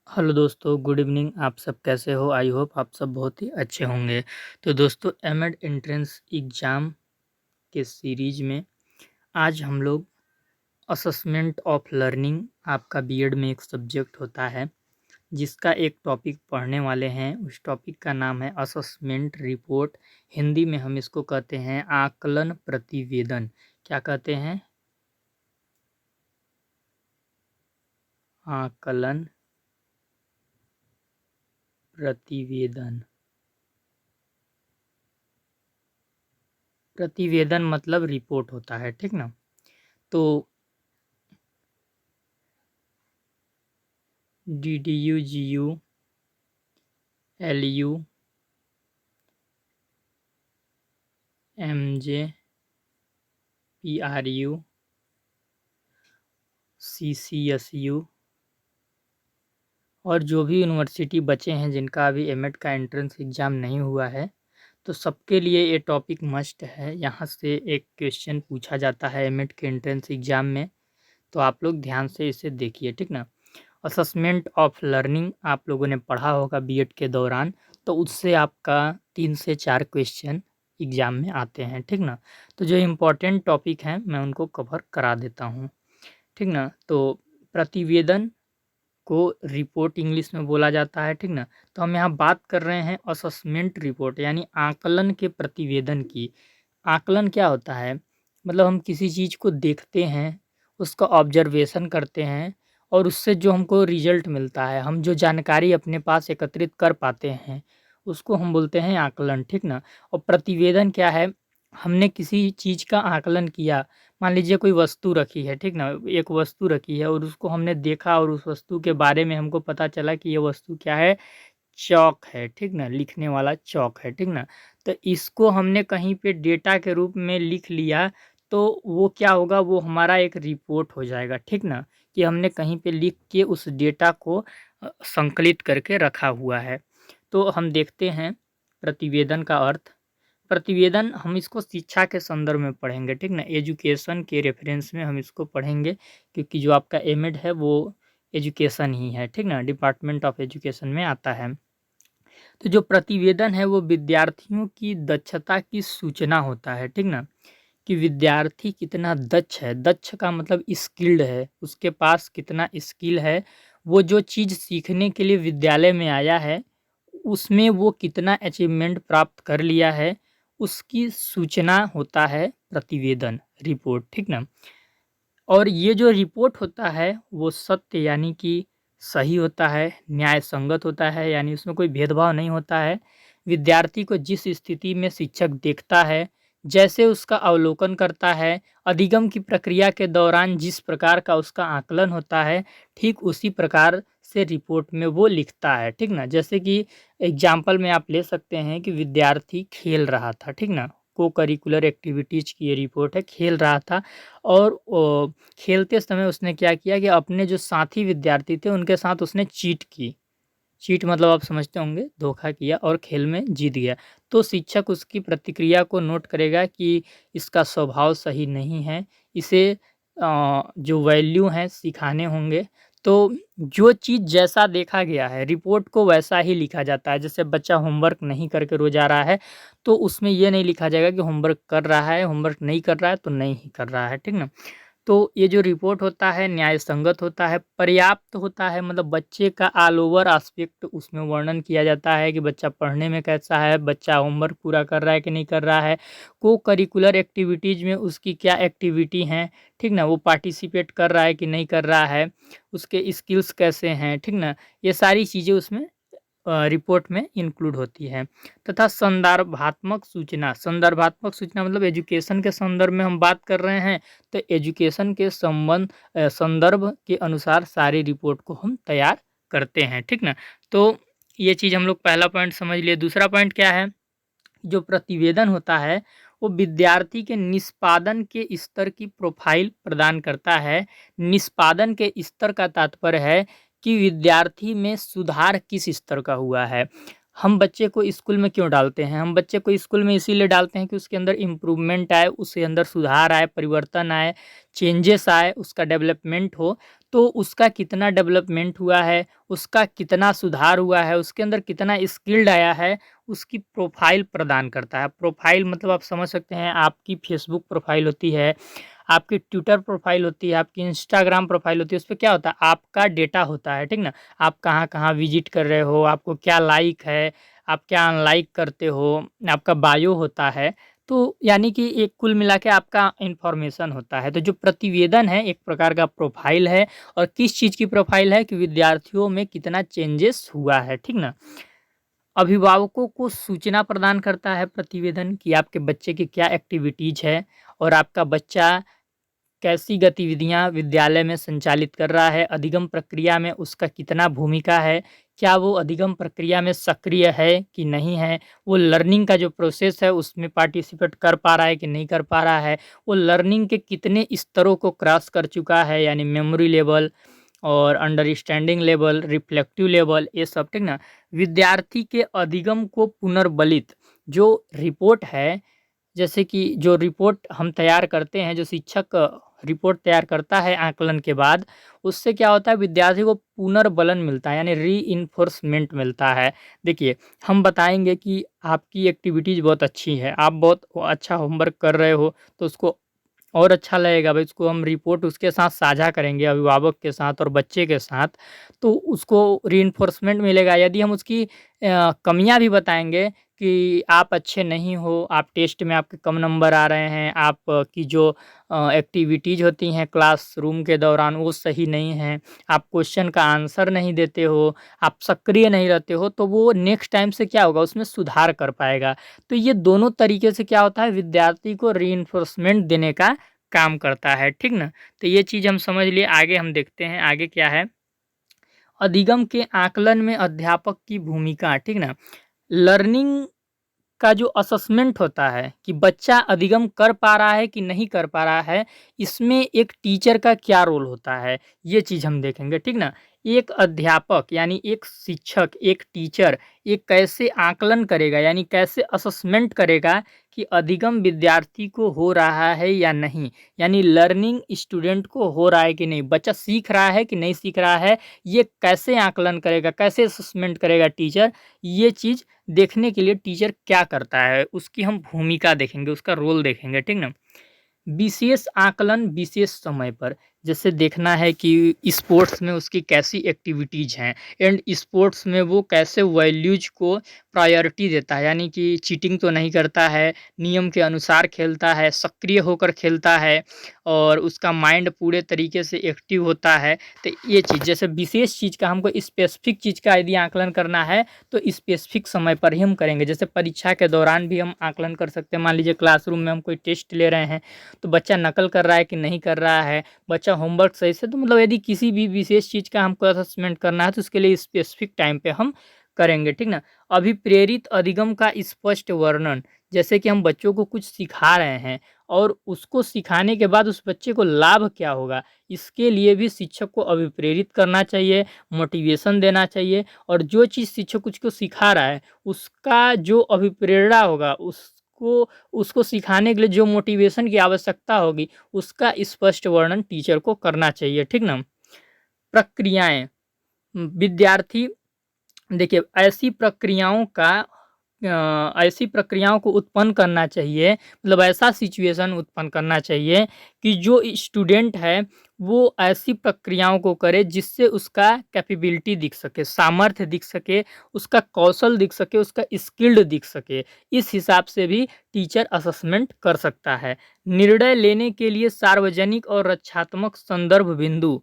Hello दोस्तों, good evening. आप सब कैसे हो? आई होप आप सब बहुत ही अच्छे होंगे। तो दोस्तों, एमएड एंट्रेंस एग्ज़ाम के सीरीज में आज हम लोग असेसमेंट ऑफ लर्निंग, आपका बीएड में एक सब्जेक्ट होता है जिसका एक टॉपिक पढ़ने वाले हैं। उस टॉपिक का नाम है असेसमेंट रिपोर्ट। हिंदी में हम इसको कहते हैं आकलन प्रतिवेदन। क्या कहते हैं? आकलन प्रतिवेदन। प्रतिवेदन मतलब रिपोर्ट होता है, ठीक ना? तो DDU, GU, LU, MJ, PRU, CCSU और जो भी यूनिवर्सिटी बचे हैं जिनका अभी एमएड का एंट्रेंस एग्ज़ाम नहीं हुआ है, तो सबके लिए ये टॉपिक मस्ट है। यहाँ से एक क्वेश्चन पूछा जाता है एमएड के एंट्रेंस एग्ज़ाम में, तो आप लोग ध्यान से इसे देखिए, ठीक ना? असेसमेंट ऑफ लर्निंग आप लोगों ने पढ़ा होगा बीएड के दौरान, तो उससे आपका 3 से 4 क्वेश्चन एग्ज़ाम में आते हैं, ठीक ना? तो जो इम्पोर्टेंट टॉपिक हैं मैं उनको कवर करा देता हूँ, ठीक ना? तो प्रतिवेदन को रिपोर्ट इंग्लिश में बोला जाता है, ठीक ना? तो हम यहाँ बात कर रहे हैं असेसमेंट रिपोर्ट यानी आकलन के प्रतिवेदन की। आकलन क्या होता है? मतलब हम किसी चीज़ को देखते हैं, उसका ऑब्जर्वेशन करते हैं और उससे जो हमको रिज़ल्ट मिलता है, हम जो जानकारी अपने पास एकत्रित कर पाते हैं, उसको हम बोलते हैं आकलन, ठीक ना? और प्रतिवेदन क्या है? हमने किसी चीज़ का आकलन किया। मान लीजिए कोई वस्तु रखी है, ठीक ना? एक वस्तु रखी है और उसको हमने देखा और उस वस्तु के बारे में हमको पता चला कि ये वस्तु क्या है? चॉक है, ठीक ना? लिखने वाला चॉक है, ठीक ना? तो इसको हमने कहीं पे डेटा के रूप में लिख लिया, तो वो क्या होगा? वो हमारा एक रिपोर्ट हो जाएगा, ठीक ना? कि हमने कहीं पे लिख के उस डेटा को संकलित करके रखा हुआ है। तो हम देखते हैं प्रतिवेदन का अर्थ। प्रतिवेदन हम इसको शिक्षा के संदर्भ में पढ़ेंगे, ठीक ना? एजुकेशन के रेफरेंस में हम इसको पढ़ेंगे क्योंकि जो आपका एमएड है वो एजुकेशन ही है, ठीक ना? डिपार्टमेंट ऑफ एजुकेशन में आता है। तो जो प्रतिवेदन है वो विद्यार्थियों की दक्षता की सूचना होता है, ठीक ना? कि विद्यार्थी कितना दक्ष है। दक्ष का मतलब स्किल्ड है, उसके पास कितना स्किल है। वो जो चीज़ सीखने के लिए विद्यालय में आया है, उसमें वो कितना अचीवमेंट प्राप्त कर लिया है, उसकी सूचना होता है प्रतिवेदन, रिपोर्ट, ठीक ना? और ये जो रिपोर्ट होता है वो सत्य यानी कि सही होता है, न्याय संगत होता है यानी उसमें कोई भेदभाव नहीं होता है। विद्यार्थी को जिस स्थिति में शिक्षक देखता है, जैसे उसका अवलोकन करता है, अधिगम की प्रक्रिया के दौरान जिस प्रकार का उसका आकलन होता है, ठीक उसी प्रकार से रिपोर्ट में वो लिखता है, ठीक ना? जैसे कि एग्जाम्पल में आप ले सकते हैं कि विद्यार्थी खेल रहा था, ठीक ना? को करिकुलर एक्टिविटीज़ की ये रिपोर्ट है, खेल रहा था और खेलते समय उसने क्या किया कि अपने जो साथी विद्यार्थी थे उनके साथ उसने चीट की। चीट मतलब आप समझते होंगे, धोखा किया और खेल में जीत गया। तो शिक्षक उसकी प्रतिक्रिया को नोट करेगा कि इसका स्वभाव सही नहीं है, इसे जो वैल्यू हैं सिखाने होंगे। तो जो चीज़ जैसा देखा गया है रिपोर्ट को वैसा ही लिखा जाता है। जैसे बच्चा होमवर्क नहीं करके रोज़ आ रहा है, तो उसमें ये नहीं लिखा जाएगा कि होमवर्क कर रहा है, होमवर्क नहीं कर रहा है तो नहीं ही कर रहा है, ठीक ना? तो ये जो रिपोर्ट होता है न्याय संगत होता है, पर्याप्त होता है, मतलब बच्चे का ऑल ओवर एस्पेक्ट उसमें वर्णन किया जाता है कि बच्चा पढ़ने में कैसा है, बच्चा होमवर्क पूरा कर रहा है कि नहीं कर रहा है, को करिकुलर एक्टिविटीज़ में उसकी क्या एक्टिविटी हैं, ठीक ना? वो पार्टिसिपेट कर रहा है कि नहीं कर रहा है, उसके स्किल्स कैसे हैं, ठीक ना? ये सारी चीज़ें उसमें रिपोर्ट में इंक्लूड होती है। तथा संदर्भात्मक सूचना मतलब एजुकेशन के संदर्भ में हम बात कर रहे हैं, तो एजुकेशन के संदर्भ के अनुसार सारी रिपोर्ट को हम तैयार करते हैं, ठीक ना? तो ये चीज़ हम लोग पहला पॉइंट समझ लिए। दूसरा पॉइंट क्या है? जो प्रतिवेदन होता है वो विद्यार्थी के निष्पादन के स्तर की प्रोफाइल प्रदान करता है। निष्पादन के स्तर का तात्पर्य है कि विद्यार्थी में सुधार किस स्तर का हुआ है। हम बच्चे को स्कूल में क्यों डालते हैं? हम बच्चे को स्कूल में इसीलिए डालते हैं कि उसके अंदर इम्प्रूवमेंट आए, उसके अंदर सुधार आए, परिवर्तन आए, चेंजेस आए, उसका डेवलपमेंट हो। तो उसका कितना डेवलपमेंट हुआ है, उसका कितना सुधार हुआ है, उसके अंदर कितना स्किल्ड आया है, उसकी प्रोफ़ाइल प्रदान करता है। प्रोफ़ाइल मतलब आप समझ सकते हैं, आपकी फ़ेसबुक प्रोफ़ाइल होती है, आपकी ट्विटर प्रोफ़ाइल होती है, आपकी इंस्टाग्राम प्रोफ़ाइल होती है, उसपे क्या होता है, आपका डेटा होता है, ठीक ना? आप कहाँ-कहाँ विज़िट कर रहे हो, आपको क्या लाइक है, आप क्या अनलाइक करते हो, आपका बायो होता है। तो यानी कि एक कुल मिला के आपका इन्फॉर्मेशन होता है। तो जो प्रतिवेदन है एक प्रकार का प्रोफ़ाइल है, और किस चीज़ की प्रोफ़ाइल है कि विद्यार्थियों में कितना चेंजेस हुआ है, ठीक ना? अभिभावकों को सूचना प्रदान करता है प्रतिवेदन कि आपके बच्चे की क्या एक्टिविटीज़ है, और आपका बच्चा कैसी गतिविधियाँ विद्यालय में संचालित कर रहा है, अधिगम प्रक्रिया में उसका कितना भूमिका है, क्या वो अधिगम प्रक्रिया में सक्रिय है कि नहीं है, वो लर्निंग का जो प्रोसेस है उसमें पार्टिसिपेट कर पा रहा है कि नहीं कर पा रहा है, वो लर्निंग के कितने स्तरों को क्रॉस कर चुका है, यानी मेमोरी लेवल और अंडरस्टैंडिंग लेवल, रिफ्लेक्टिव लेवल, ये सब, ठीक ना? विद्यार्थी के अधिगम को पुनर्बलित जो रिपोर्ट है, जैसे कि जो रिपोर्ट हम तैयार करते हैं, जो शिक्षक रिपोर्ट तैयार करता है आकलन के बाद, उससे क्या होता है, विद्यार्थी को पुनर्बलन मिलता है, यानी रीइंफोर्समेंट मिलता है। देखिए, हम बताएँगे कि आपकी एक्टिविटीज़ बहुत अच्छी है, आप बहुत अच्छा होमवर्क कर रहे हो, तो उसको और अच्छा लगेगा भाई, उसको हम रिपोर्ट उसके साथ साझा करेंगे, अभिभावक के साथ और बच्चे के साथ, तो उसको रीइंफोर्समेंट मिलेगा। यदि हम उसकी कमियाँ भी बताएँगे कि आप अच्छे नहीं हो, आप टेस्ट में आपके कम नंबर आ रहे हैं, आप की जो एक्टिविटीज़ होती हैं क्लासरूम के दौरान वो सही नहीं हैं, आप क्वेश्चन का आंसर नहीं देते हो, आप सक्रिय नहीं रहते हो, तो वो नेक्स्ट टाइम से क्या होगा, उसमें सुधार कर पाएगा। तो ये दोनों तरीके से क्या होता है, विद्यार्थी को रीइंफोर्समेंट देने का काम करता है, ठीक ना? तो ये चीज़ हम समझ लिए, आगे हम देखते हैं, आगे क्या है? अधिगम के आकलन में अध्यापक की भूमिका, ठीक ना? लर्निंग का जो असेसमेंट होता है कि बच्चा अधिगम कर पा रहा है कि नहीं कर पा रहा है, इसमें एक टीचर का क्या रोल होता है, ये चीज़ हम देखेंगे, ठीक ना? एक अध्यापक यानी एक शिक्षक, एक टीचर, ये कैसे आकलन करेगा, यानी कैसे असेसमेंट करेगा कि अधिगम विद्यार्थी को हो रहा है या नहीं, यानी लर्निंग स्टूडेंट को हो रहा है कि नहीं, बच्चा सीख रहा है कि नहीं सीख रहा है, ये कैसे आकलन करेगा, कैसे असेसमेंट करेगा टीचर, ये चीज़ देखने के लिए टीचर क्या करता है, उसकी हम भूमिका देखेंगे, उसका रोल देखेंगे, ठीक ना? विशेष आकलन विशेष समय पर, जैसे देखना है कि स्पोर्ट्स में उसकी कैसी एक्टिविटीज़ हैं, एंड स्पोर्ट्स में वो कैसे वैल्यूज़ को प्रायोरिटी देता है, यानी कि चीटिंग तो नहीं करता है, नियम के अनुसार खेलता है, सक्रिय होकर खेलता है, और उसका माइंड पूरे तरीके से एक्टिव होता है। तो ये चीज़, जैसे विशेष चीज़ का हमको स्पेसिफिक चीज़ का यदि आकलन करना है, तो स्पेसिफिक समय पर ही हम करेंगे। जैसे परीक्षा के दौरान भी हम आकलन कर सकते हैं, मान लीजिए क्लासरूम में हम कोई टेस्ट ले रहे हैं, तो बच्चा नकल कर रहा है कि नहीं कर रहा है, बच्चा होमवर्क सही से, तो मतलब यदि किसी भी विशेष चीज़ का हमको असेसमेंट करना है, तो उसके लिए स्पेसिफिक टाइम पे हम करेंगे, ठीक ना? अभिप्रेरित अधिगम का स्पष्ट वर्णन, जैसे कि हम बच्चों को कुछ सिखा रहे हैं, और उसको सिखाने के बाद उस बच्चे को लाभ क्या होगा, इसके लिए भी शिक्षक को अभिप्रेरित करना चाहिए, मोटिवेशन देना चाहिए, और जो चीज़ शिक्षक उसको सिखा रहा है, उसका जो अभिप्रेरणा होगा, उसको उसको सिखाने के लिए जो मोटिवेशन की आवश्यकता होगी, उसका स्पष्ट वर्णन टीचर को करना चाहिए, ठीक ना? प्रक्रियाएँ, विद्यार्थी, देखिए ऐसी प्रक्रियाओं को उत्पन्न करना चाहिए, मतलब ऐसा सिचुएशन उत्पन्न करना चाहिए कि जो स्टूडेंट है, वो ऐसी प्रक्रियाओं को करे जिससे उसका कैपेबिलिटी दिख सके, सामर्थ्य दिख सके, उसका कौशल दिख सके, उसका स्किल्ड दिख सके। इस हिसाब से भी टीचर असेसमेंट कर सकता है। निर्णय लेने के लिए सार्वजनिक और रक्षात्मक संदर्भ बिंदु,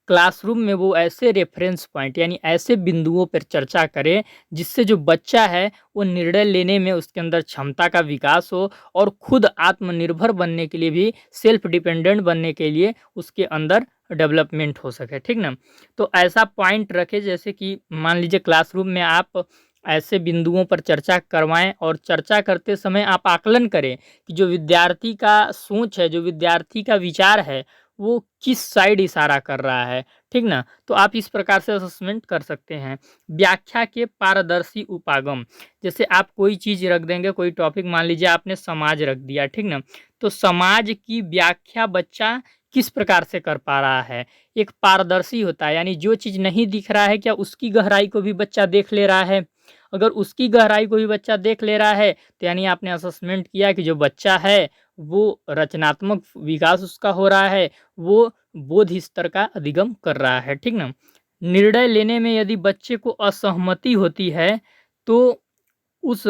क्लासरूम में वो ऐसे रेफरेंस पॉइंट, यानी ऐसे बिंदुओं पर चर्चा करे जिससे जो बच्चा है वो निर्णय लेने में उसके अंदर क्षमता का विकास हो, और खुद आत्मनिर्भर बनने के लिए भी, सेल्फ डिपेंडेंट बनने के लिए उसके अंदर डेवलपमेंट हो सके, ठीक ना? तो ऐसा पॉइंट रखें, जैसे कि मान लीजिए क्लासरूम में आप ऐसे बिंदुओं पर चर्चा करवाएं, और चर्चा करते समय आप आकलन करें कि जो विद्यार्थी का सोच है, जो विद्यार्थी का विचार है, वो किस साइड इशारा कर रहा है, ठीक ना? तो आप इस प्रकार से असेसमेंट कर सकते हैं। व्याख्या के पारदर्शी उपागम, जैसे आप कोई चीज़ रख देंगे, कोई टॉपिक मान लीजिए आपने समाज रख दिया, ठीक ना? तो समाज की व्याख्या बच्चा किस प्रकार से कर पा रहा है? एक पारदर्शी होता है, यानी जो चीज़ नहीं दिख रहा है क्या उसकी गहराई को भी बच्चा देख ले रहा है? अगर उसकी गहराई को भी बच्चा देख ले रहा है, तो यानी आपने असेसमेंट किया कि जो बच्चा है, वो रचनात्मक विकास उसका हो रहा है, वो बोध स्तर का अधिगम कर रहा है, ठीक ना? निर्णय लेने में यदि बच्चे को असहमति होती है, तो उस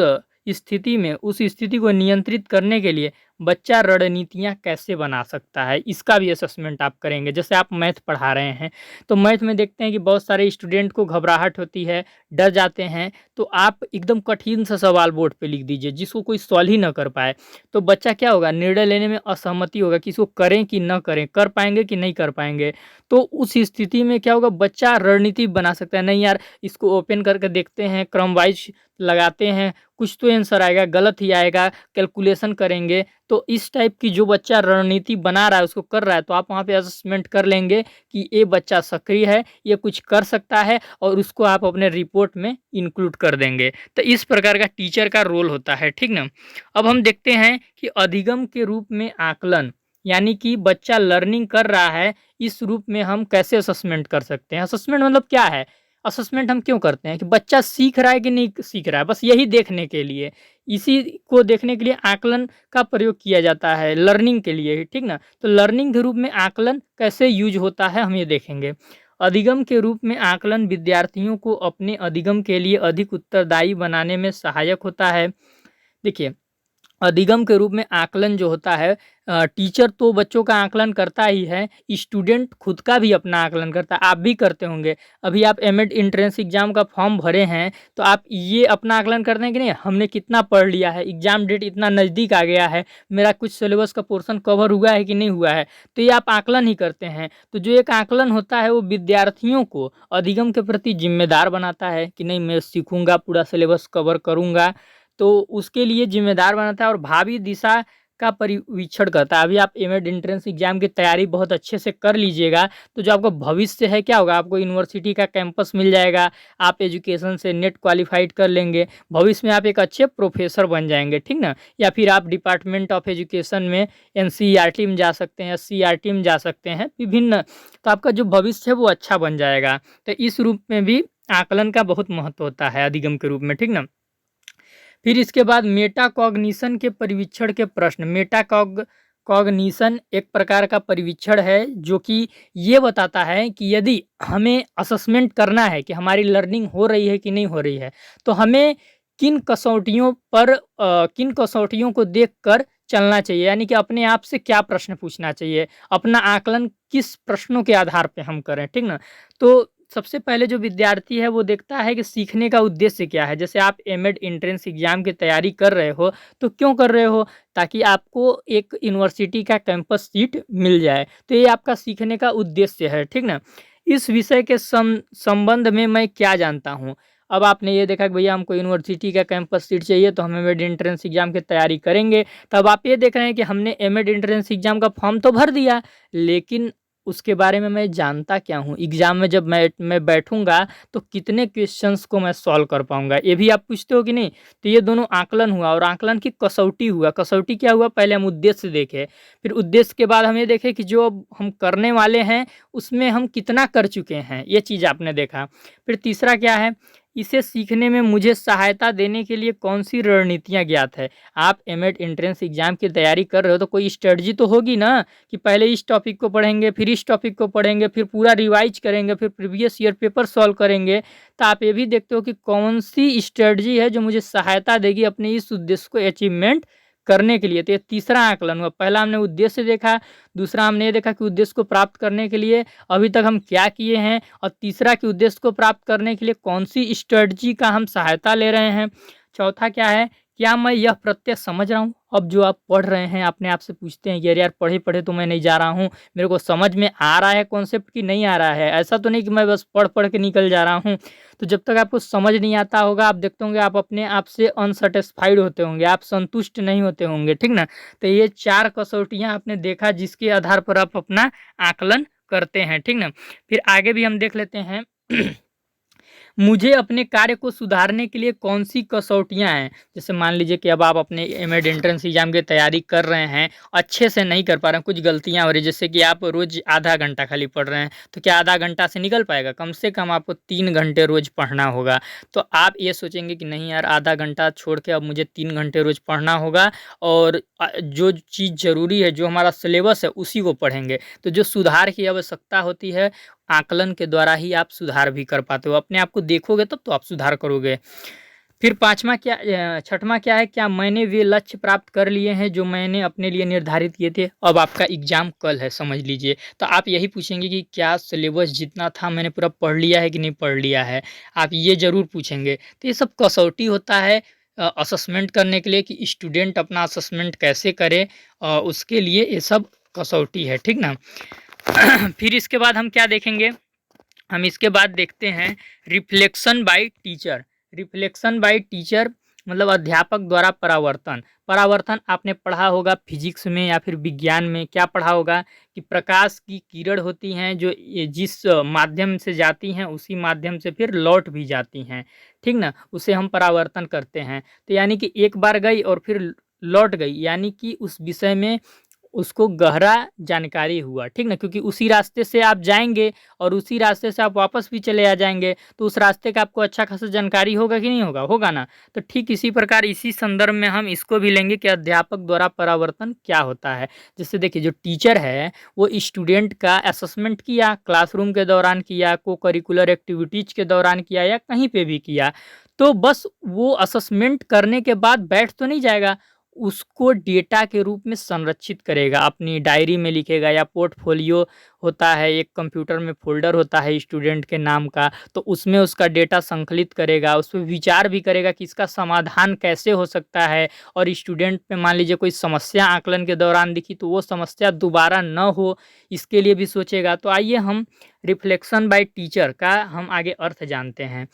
उस स्थिति को नियंत्रित करने के लिए बच्चा रणनीतियाँ कैसे बना सकता है, इसका भी असेसमेंट आप करेंगे। जैसे आप मैथ पढ़ा रहे हैं, तो मैथ में देखते हैं कि बहुत सारे स्टूडेंट को घबराहट होती है, डर जाते हैं, तो आप एकदम कठिन सा सवाल बोर्ड पे लिख दीजिए, जिसको कोई सॉल्व ही ना कर पाए। तो बच्चा क्या होगा, निर्णय लेने में असहमति होगा कि इसको करें कि ना करें, कर पाएँगे कि नहीं कर पाएँगे। तो उस स्थिति में क्या होगा, बच्चा रणनीति बना सकता है, नहीं यार इसको ओपन करके देखते हैं, क्रम वाइज़ लगाते हैं, कुछ तो आंसर आएगा, गलत ही आएगा, कैलकुलेशन करेंगे। तो इस टाइप की जो बच्चा रणनीति बना रहा है, उसको कर रहा है, तो आप वहाँ पे असेसमेंट कर लेंगे कि ये बच्चा सक्रिय है, ये कुछ कर सकता है, और उसको आप अपने रिपोर्ट में इंक्लूड कर देंगे। तो इस प्रकार का टीचर का रोल होता है, ठीक ना? अब हम देखते हैं कि अधिगम के रूप में आकलन, यानी कि बच्चा लर्निंग कर रहा है, इस रूप में हम कैसे असेसमेंट कर सकते हैं? असेसमेंट मतलब क्या है? असेसमेंट हम क्यों करते हैं कि बच्चा सीख रहा है कि नहीं सीख रहा है, बस यही देखने के लिए। इसी को देखने के लिए आकलन का प्रयोग किया जाता है, लर्निंग के लिए ही, ठीक ना? तो लर्निंग के रूप में आकलन कैसे यूज़ होता है, हम ये देखेंगे। अधिगम के रूप में आकलन विद्यार्थियों को अपने अधिगम के लिए अधिक उत्तरदायी बनाने में सहायक होता है। देखिए, अधिगम के रूप में आकलन जो होता है, टीचर तो बच्चों का आकलन करता ही है, स्टूडेंट खुद का भी अपना आकलन करता है, आप भी करते होंगे। अभी आप एमएड एंट्रेंस एग्ज़ाम का फॉर्म भरे हैं, तो आप ये अपना आकलन करते हैं कि नहीं, हमने कितना पढ़ लिया है, एग्ज़ाम डेट इतना नज़दीक आ गया है, मेरा कुछ सिलेबस का पोर्शन कवर हुआ है कि नहीं हुआ है, तो ये आप आकलन ही करते हैं। तो जो एक आकलन होता है, वो विद्यार्थियों को अधिगम के प्रति ज़िम्मेदार बनाता है कि नहीं, मैं सीखूँगा, पूरा सिलेबस कवर करूँगा, तो उसके लिए ज़िम्मेदार बनाता है और भावी दिशा का परिवीक्षण करता है। अभी आप एमएड एंट्रेंस एग्ज़ाम की तैयारी बहुत अच्छे से कर लीजिएगा, तो जो आपका भविष्य है क्या होगा, आपको यूनिवर्सिटी का कैंपस मिल जाएगा, आप एजुकेशन से नेट क्वालिफ़ाइड कर लेंगे, भविष्य में आप एक अच्छे प्रोफ़ेसर बन जाएँगे, ठीक ना? या फिर आप डिपार्टमेंट ऑफ एजुकेशन में एनसीईआरटी में जा सकते हैं, एससीईआरटी में जा सकते हैं, विभिन्न, तो आपका जो भविष्य है वो अच्छा बन जाएगा। तो इस रूप में भी आकलन का बहुत महत्व होता है अधिगम के रूप में, ठीक ना? फिर इसके बाद मेटाकॉग्निशन के परिवीक्षण के प्रश्न। कॉग्निशन एक प्रकार का परिवीक्षण है, जो कि ये बताता है कि यदि हमें असेसमेंट करना है कि हमारी लर्निंग हो रही है कि नहीं हो रही है, तो हमें किन कसौटियों को देखकर चलना चाहिए, यानी कि अपने आप से क्या प्रश्न पूछना चाहिए, अपना आकलन किस प्रश्नों के आधार पे हम करें, ठीक ना? तो सबसे पहले जो विद्यार्थी है वो देखता है कि सीखने का उद्देश्य क्या है। जैसे आप एमएड एंट्रेंस एग्ज़ाम की तैयारी कर रहे हो, तो क्यों कर रहे हो? ताकि आपको एक यूनिवर्सिटी का कैंपस सीट मिल जाए। तो ये आपका सीखने का उद्देश्य है, ठीक ना? इस विषय के संबंध में मैं क्या जानता हूँ? अब आपने ये देखा कि भैया हमको यूनिवर्सिटी का कैंपस सीट चाहिए, तो हम एमएड एंट्रेंस एग्ज़ाम की तैयारी करेंगे। तब आप ये देख रहे हैं कि हमने एमएड एंट्रेंस एग्ज़ाम का फॉर्म तो भर दिया, लेकिन उसके बारे में मैं जानता क्या हूँ? एग्ज़ाम में जब मैं बैठूँगा, तो कितने क्वेश्चंस को मैं सॉल्व कर पाऊँगा? ये भी आप पूछते हो कि नहीं? तो ये दोनों आकलन हुआ, और आकलन की कसौटी हुआ। कसौटी क्या हुआ? पहले हम उद्देश्य देखे, फिर उद्देश्य के बाद हम ये देखें कि जो अब हम करने वाले हैं, उसमें हम कितना कर चुके हैं, ये चीज़ आपने देखा। फिर तीसरा क्या है? इसे सीखने में मुझे सहायता देने के लिए कौन-सी रणनीतियाँ ज्ञात है? आप एमएड एंट्रेंस एग्ज़ाम की तैयारी कर रहे हो, तो कोई स्ट्रैटेजी तो होगी ना, कि पहले इस टॉपिक को पढ़ेंगे, फिर इस टॉपिक को पढ़ेंगे, फिर पूरा रिवाइज़ करेंगे, फिर प्रीवियस ईयर पेपर सॉल्व करेंगे। तो आप ये भी देखते हो कि कौन-सी स्ट्रैटेजी है जो मुझे सहायता देगी अपने इस उद्देश्य को अचीवमेंट करने के लिए। तो ये तीसरा आकलन हुआ। पहला हमने उद्देश्य देखा, दूसरा हमने ये देखा कि उद्देश्य को प्राप्त करने के लिए अभी तक हम क्या किए हैं, और तीसरा कि उद्देश्य को प्राप्त करने के लिए कौन-सी स्ट्रैटेजी का हम सहायता ले रहे हैं। चौथा क्या है क्या मैं यह प्रत्यय समझ रहा हूँ? अब जो आप पढ़ रहे हैं अपने आप से पूछते हैं कि अरे यार पढ़े-पढ़े तो मैं नहीं जा रहा हूँ, मेरे को समझ में आ रहा है कॉन्सेप्ट कि नहीं आ रहा है? ऐसा तो नहीं कि मैं बस पढ़-पढ़ के निकल जा रहा हूँ। तो जब तक आपको समझ नहीं आता होगा, आप देखते होंगे आप अपने आप से अनसैटिस्फाइड होते होंगे, आप संतुष्ट नहीं होते होंगे, ठीक ना? तो ये 4 कसौटियाँ आपने देखा जिसके आधार पर आप अपना आकलन करते हैं, ठीक ना? फिर आगे भी हम देख लेते हैं। मुझे अपने कार्य को सुधारने के लिए कौन-सी कसौटियाँ हैं? जैसे मान लीजिए कि अब आप अपने एमएड एंट्रेंस एग्ज़ाम की तैयारी कर रहे हैं, अच्छे से नहीं कर पा रहे हैं, कुछ गलतियाँ हो रही हैं, जैसे कि आप रोज़ आधा घंटा खाली पढ़ रहे हैं, तो क्या आधा घंटा से निकल पाएगा? कम से कम आपको 3 घंटे रोज़ पढ़ना होगा। तो आप ये सोचेंगे कि नहीं यार आधा घंटा छोड़ के अब मुझे 3 घंटे रोज़ पढ़ना होगा और जो चीज़ ज़रूरी है, जो हमारा सिलेबस है, उसी को पढ़ेंगे। तो जो सुधार की आवश्यकता होती है, आकलन के द्वारा ही आप सुधार भी कर पाते हो। अपने आप को देखोगे तब तो आप सुधार करोगे। फिर 6वां क्या है, क्या मैंने वे लक्ष्य प्राप्त कर लिए हैं जो मैंने अपने लिए निर्धारित किए थे? अब आपका एग्ज़ाम कल है समझ लीजिए, तो आप यही पूछेंगे कि क्या सिलेबस जितना था मैंने पूरा पढ़ लिया है कि नहीं पढ़ लिया है? आप ये ज़रूर पूछेंगे। तो ये सब कसौटी होता है असेसमेंट करने के लिए कि स्टूडेंट अपना असेसमेंट कैसे करे, उसके लिए ये सब कसौटी है, ठीक ना? फिर इसके बाद हम क्या देखेंगे? हम इसके बाद देखते हैं reflection by teacher. Reflection by teacher मतलब अध्यापक द्वारा परावर्तन। परावर्तन आपने पढ़ा होगा फिजिक्स में या फिर विज्ञान में, क्या पढ़ा होगा कि प्रकाश की किरण होती हैं जो ये जिस माध्यम से जाती हैं उसी माध्यम से फिर लौट भी जाती हैं, ठीक ना? उसे हम परावर्तन करते हैं। तो यानी कि एक बार गई और फिर लौट गई, यानी कि उस विषय में उसको गहरा जानकारी हुआ, ठीक ना? क्योंकि उसी रास्ते से आप जाएँगे और उसी रास्ते से आप वापस भी चले आ जाएँगे, तो उस रास्ते का आपको अच्छा खासा जानकारी होगा कि नहीं होगा? होगा ना? तो ठीक इसी प्रकार इसी संदर्भ में हम इसको भी लेंगे कि अध्यापक द्वारा परावर्तन क्या होता है? जैसे देखिए जो टीचर है, वो स्टूडेंट का असेसमेंट किया, क्लासरूम के दौरान किया, को-करिकुलर एक्टिविटीज़ के दौरान किया या कहीं पे भी किया, तो बस वो असेसमेंट करने के बाद बैठ तो नहीं जाएगा, उसको डेटा के रूप में संरक्षित करेगा, अपनी डायरी में लिखेगा या पोर्टफोलियो होता है, एक कंप्यूटर में फ़ोल्डर होता है स्टूडेंट के नाम का, तो उसमें उसका डेटा संकलित करेगा, उसपे विचार भी करेगा कि इसका समाधान कैसे हो सकता है और स्टूडेंट पे मान लीजिए कोई समस्या आकलन के दौरान दिखी, तो वो समस्या दोबारा न हो, इसके लिए भी सोचेगा। तो आइए हम रिफ्लेक्शन बाय टीचर का हम आगे अर्थ जानते हैं।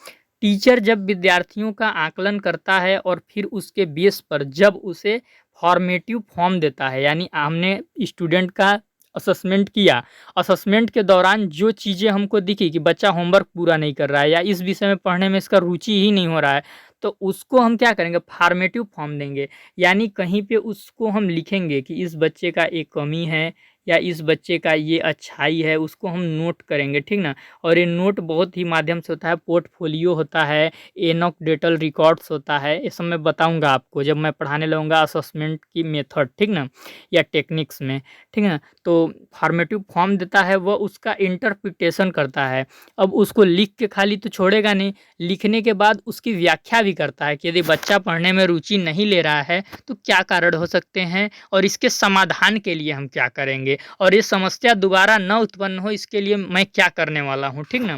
टीचर जब विद्यार्थियों का आकलन करता है और फिर उसके बेस पर जब उसे फॉर्मेटिव फॉर्म देता है, यानी हमने स्टूडेंट का असेसमेंट किया, असेसमेंट के दौरान जो चीज़ें हमको दिखी कि बच्चा होमवर्क पूरा नहीं कर रहा है या इस विषय में पढ़ने में इसका रुचि ही नहीं हो रहा है, तो उसको हम क्या करेंगे, फॉर्मेटिव फॉर्म देंगे। यानी कहीं पे उसको हम लिखेंगे कि इस बच्चे का एक कमी है या इस बच्चे का ये अच्छाई है, उसको हम नोट करेंगे, ठीक ना? और ये नोट बहुत ही माध्यम से होता है, पोर्टफोलियो होता है, एनोक्डेटल रिकॉर्ड्स होता है, ये सब मैं बताऊँगा आपको जब मैं पढ़ाने लगूँगा असेसमेंट की मेथड, ठीक ना? या टेक्निक्स में, ठीक है? तो फॉर्मेटिव फॉर्म देता है, वह उसका इंटरप्रिटेशन करता है। अब उसको लिख के खाली तो छोड़ेगा नहीं, लिखने के बाद उसकी व्याख्या भी करता है कि यदि बच्चा पढ़ने में रुचि नहीं ले रहा है, तो क्या कारण हो सकते हैं और इसके समाधान के लिए हम क्या करेंगे और ये समस्या दोबारा न उत्पन्न हो इसके लिए मैं क्या करने वाला हूँ, ठीक ना?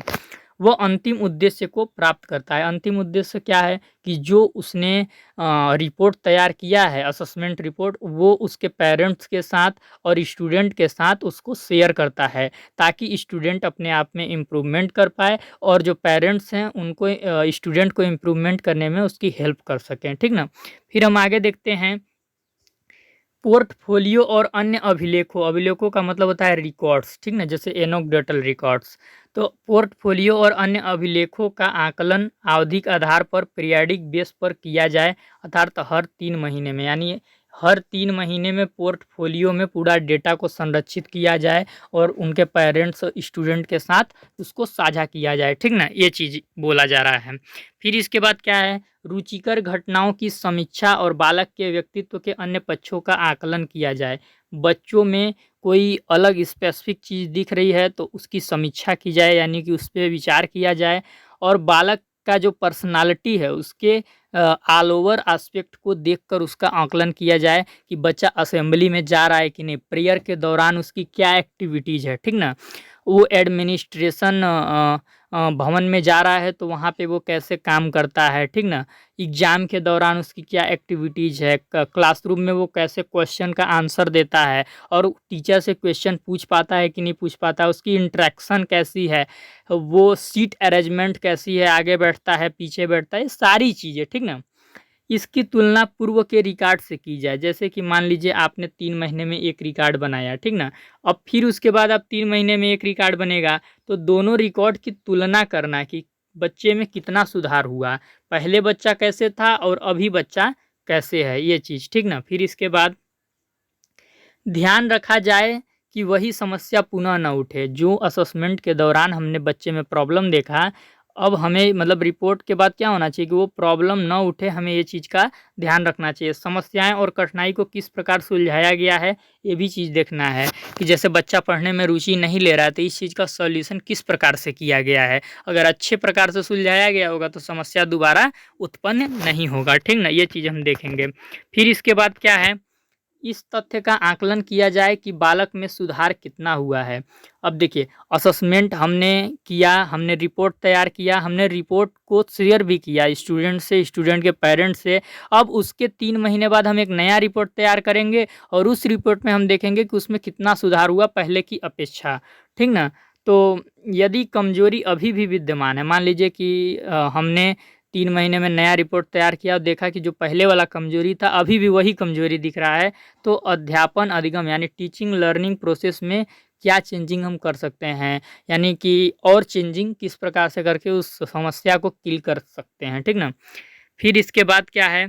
वो अंतिम उद्देश्य को प्राप्त करता है। अंतिम उद्देश्य क्या है कि जो उसने रिपोर्ट तैयार किया है असेसमेंट रिपोर्ट, वो उसके पेरेंट्स के साथ और स्टूडेंट के साथ उसको शेयर करता है, ताकि स्टूडेंट अपने आप में इम्प्रूवमेंट कर पाए और जो पेरेंट्स हैं उनको स्टूडेंट को इम्प्रूवमेंट करने में उसकी हेल्प कर सकें, ठीक ना? फिर हम आगे देखते हैं पोर्टफोलियो और अन्य अभिलेखों, अभिलेखों का मतलब होता है रिकॉर्ड्स, ठीक ना? जैसे एनोक्डेटल रिकॉर्ड्स। तो पोर्टफोलियो और अन्य अभिलेखों का आकलन आवधिक आधार पर पीरियाडिक बेस पर किया जाए, अर्थात हर 3 महीने में, यानी हर 3 महीने में पोर्टफोलियो में पूरा डेटा को संरक्षित किया जाए और उनके पेरेंट्स स्टूडेंट के साथ उसको साझा किया जाए, ठीक ना? ये चीज़ बोला जा रहा है। फिर इसके बाद क्या है, रुचिकर घटनाओं की समीक्षा और बालक के व्यक्तित्व के अन्य पक्षों का आकलन किया जाए। बच्चों में कोई अलग स्पेसिफिक चीज़ दिख रही है तो उसकी समीक्षा की जाए, यानी कि उस पे विचार किया जाए और बालक का जो पर्सनालिटी है उसके ऑल ओवर एस्पेक्ट को देखकर उसका आकलन किया जाए कि बच्चा असेंबली में जा रहा है कि नहीं, प्रेयर के दौरान उसकी क्या एक्टिविटीज़ है, ठीक ना? वो एडमिनिस्ट्रेशन भवन में जा रहा है तो वहाँ पे वो कैसे काम करता है, ठीक ना। एग्ज़ाम के दौरान उसकी क्या एक्टिविटीज़ है, क्लासरूम में वो कैसे क्वेश्चन का आंसर देता है और टीचर से क्वेश्चन पूछ पाता है कि नहीं पूछ पाता, उसकी इंटरेक्शन कैसी है, वो सीट अरेंजमेंट कैसी है, आगे बैठता है पीछे बैठता है, ये सारी चीज़ें, ठीक ना। इसकी तुलना पूर्व के रिकॉर्ड से की जाए। जैसे कि मान लीजिए आपने 3 महीने में एक रिकॉर्ड बनाया, ठीक ना? अब फिर उसके बाद अब 3 महीने में एक रिकॉर्ड बनेगा, तो दोनों रिकॉर्ड की तुलना करना कि बच्चे में कितना सुधार हुआ। पहले बच्चा कैसे था और अभी बच्चा कैसे है, ये चीज़, ठीक ना? फिर इसके बाद ध्यान रखा जाए कि वही समस्या पुनः न उठे। जो असेसमेंट के दौरान हमने बच्चे में प्रॉब्लम देखा, अब हमें मतलब रिपोर्ट के बाद क्या होना चाहिए कि वो प्रॉब्लम न उठे, हमें ये चीज़ का ध्यान रखना चाहिए। समस्याएँ और कठिनाई को किस प्रकार सुलझाया गया है, ये भी चीज़ देखना है कि जैसे बच्चा पढ़ने में रुचि नहीं ले रहा है, तो इस चीज़ का सॉल्यूशन किस प्रकार से किया गया है। अगर अच्छे प्रकार से सुलझाया गया होगा, तो समस्या दोबारा उत्पन्न नहीं होगा, ठीक ना? ये चीज़ हम देखेंगे। फिर इसके बाद क्या है, इस तथ्य का आकलन किया जाए कि बालक में सुधार कितना हुआ है। अब देखिए, असेसमेंट हमने किया, हमने रिपोर्ट तैयार किया, हमने रिपोर्ट को शेयर भी किया स्टूडेंट से, स्टूडेंट के पेरेंट्स से। अब उसके 3 महीने बाद हम एक नया रिपोर्ट तैयार करेंगे और उस रिपोर्ट में हम देखेंगे कि उसमें कितना सुधार हुआ पहले की अपेक्षा, ठीक ना? तो यदि कमज़ोरी अभी भी विद्यमान है, मान लीजिए कि हमने 3 महीने में नया रिपोर्ट तैयार किया और देखा कि जो पहले वाला कमज़ोरी था, अभी भी वही कमज़ोरी दिख रहा है, तो अध्यापन अधिगम यानी टीचिंग लर्निंग प्रोसेस में क्या चेंजिंग हम कर सकते हैं, यानी कि और चेंजिंग किस प्रकार से करके उस समस्या को किल कर सकते हैं, ठीक ना? फिर इसके बाद क्या है,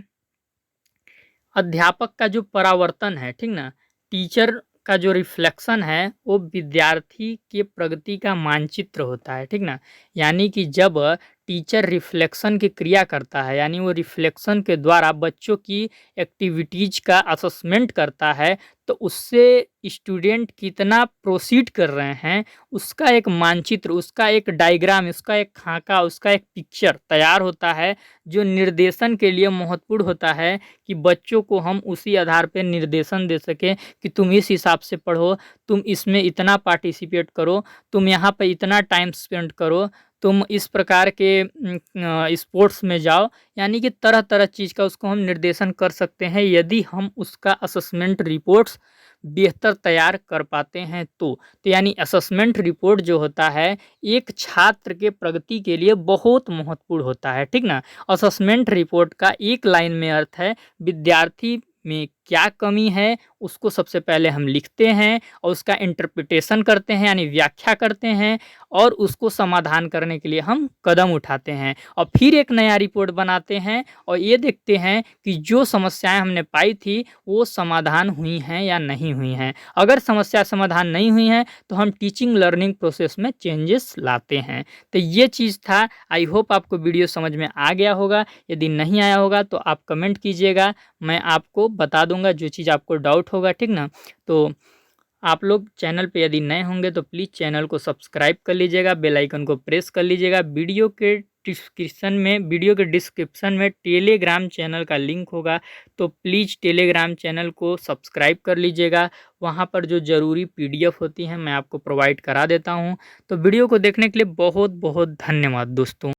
अध्यापक का जो परावर्तन है, ठीक ना? टीचर का जो रिफ्लेक्शन है, वो विद्यार्थी के प्रगति का मानचित्र होता है, ठीक ना? यानी कि जब टीचर रिफ्लेक्शन की क्रिया करता है, यानी वो रिफ्लेक्शन के द्वारा बच्चों की एक्टिविटीज़ का असेसमेंट करता है, तो उससे स्टूडेंट कितना प्रोसीड कर रहे हैं, उसका एक मानचित्र, उसका एक डायग्राम, उसका एक खाका, उसका एक पिक्चर तैयार होता है, जो निर्देशन के लिए महत्वपूर्ण होता है कि बच्चों को हम उसी आधार पे निर्देशन दे सकें कि तुम इस हिसाब से पढ़ो, तुम इसमें इतना पार्टिसिपेट करो, तुम यहाँ पे इतना टाइम स्पेंड करो, तुम इस प्रकार के स्पोर्ट्स में जाओ, यानी कि तरह-तरह चीज़ का उसको हम निर्देशन कर सकते हैं, यदि हम उसका असेसमेंट रिपोर्ट्स बेहतर तैयार कर पाते हैं तो। तो यानी असेसमेंट रिपोर्ट जो होता है, एक छात्र के प्रगति के लिए बहुत महत्वपूर्ण होता है, ठीक ना? असेसमेंट रिपोर्ट का एक लाइन में अर्थ है, विद्यार्थी में क्या कमी है, उसको सबसे पहले हम लिखते हैं और उसका इंटरप्रिटेशन करते हैं, यानी व्याख्या करते हैं और उसको समाधान करने के लिए हम कदम उठाते हैं और फिर एक नया रिपोर्ट बनाते हैं और ये देखते हैं कि जो समस्याएं हमने पाई थी, वो समाधान हुई हैं या नहीं हुई हैं। अगर समस्या समाधान नहीं हुई हैं, तो हम टीचिंग लर्निंग प्रोसेस में चेंजेस लाते हैं। तो ये चीज़ था। आई होप आपको वीडियो समझ में आ गया होगा। यदि नहीं आया होगा तो आप कमेंट कीजिएगा, मैं आपको बता दूंगा जो चीज़ आपको डाउट होगा, ठीक ना? तो आप लोग चैनल पे यदि नए होंगे तो प्लीज़ चैनल को सब्सक्राइब कर लीजिएगा, बेल आइकन को प्रेस कर लीजिएगा। वीडियो के डिस्क्रिप्शन में टेलीग्राम चैनल का लिंक होगा, तो प्लीज़ टेलीग्राम चैनल को सब्सक्राइब कर लीजिएगा। वहाँ पर जो ज़रूरी पीडीएफ होती हैं, मैं आपको प्रोवाइड करा देता हूँ। तो वीडियो को देखने के लिए बहुत बहुत धन्यवाद दोस्तों।